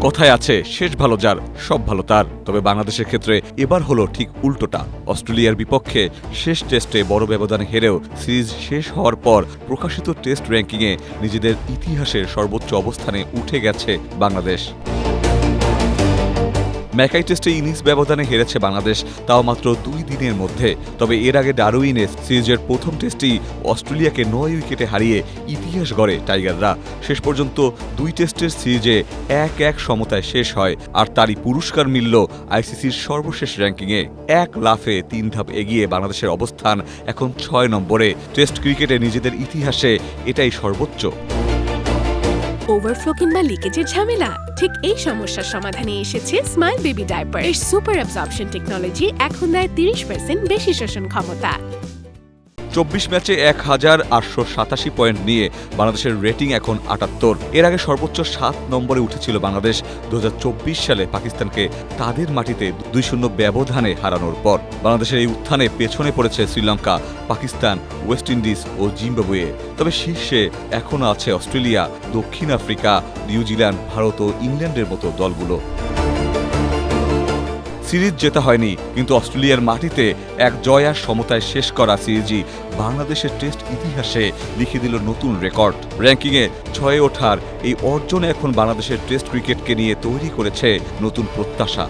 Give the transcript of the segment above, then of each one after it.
কথায় আছে শেষ ভালো যার সব ভালো তার। তবে বাংলাদেশের ক্ষেত্রে এবার হলো ঠিক উল্টোটা। অস্ট্রেলিয়ার বিপক্ষে শেষ টেস্টে বড় ব্যবধানে হেরেও সিরিজ শেষ হওয়ার পর প্রকাশিত টেস্ট র্যাঙ্কিংয়ে নিজেদের ইতিহাসের সর্বোচ্চ অবস্থানে উঠে গেছে বাংলাদেশ। ম্যাকাই টেস্টে ইনিংস ব্যবধানে হেরেছে বাংলাদেশ, তাও মাত্র ২ দিনের মধ্যে। তবে এর আগে ডারউইনে সিরিজের প্রথম টেস্টেই অস্ট্রেলিয়াকে ৯ উইকেটে হারিয়ে ইতিহাস গড়ে টাইগাররা। শেষ পর্যন্ত ২ টেস্টের সিরিজে ১-১ সমতায় শেষ হয়, আর তারই পুরস্কার মিলল আইসিসির সর্বশেষ র্যাঙ্কিংয়ে। এক লাফে ৩ ধাপ এগিয়ে বাংলাদেশের অবস্থান এখন ৬ নম্বরে। টেস্ট ক্রিকেটে নিজেদের ইতিহাসে এটাই সর্বোচ্চ। ওভারফ্লো কিংবা লিকেজের ঝামেলা? ঠিক এই সমস্যার সমাধানে এসেছে স্মাইল বেবি ডায়াপার। এর সুপার অ্যাবজর্পশন টেকনোলজি এখন দেয় ৩০% বেশি শোষণ ক্ষমতা। ২৪ ম্যাচে ১,৮৮৭ পয়েন্ট নিয়ে বাংলাদেশের রেটিং এখন ৭৮। এর আগে সর্বোচ্চ ৭ নম্বরে উঠেছিল বাংলাদেশ ২০২৪ সালে পাকিস্তানকে তাদের মাটিতে ২-০ ব্যবধানে হারানোর পর। বাংলাদেশের এই উত্থানে পেছনে পড়েছে শ্রীলঙ্কা, পাকিস্তান, ওয়েস্ট ইন্ডিজ ও জিম্বাবুয়ে। তবে শীর্ষে এখনও আছে অস্ট্রেলিয়া, দক্ষিণ আফ্রিকা, নিউজিল্যান্ড, ভারত ও ইংল্যান্ডের মতো দলগুলো। সিরিজ জেতা হয়নি, কিন্তু অস্ট্রেলিয়ার মাটিতে এক জয় আর সমতায় শেষ করা সিরিজই বাংলাদেশের টেস্ট ইতিহাসে লিখে দিল নতুন রেকর্ড। র্যাঙ্কিংয়ে ৬ ওঠার এই অর্জন এখন বাংলাদেশের টেস্ট ক্রিকেটকে নিয়ে তৈরি করেছে নতুন প্রত্যাশা।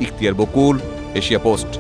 ইখতিয়ার বকুল, এশিয়া পোস্ট।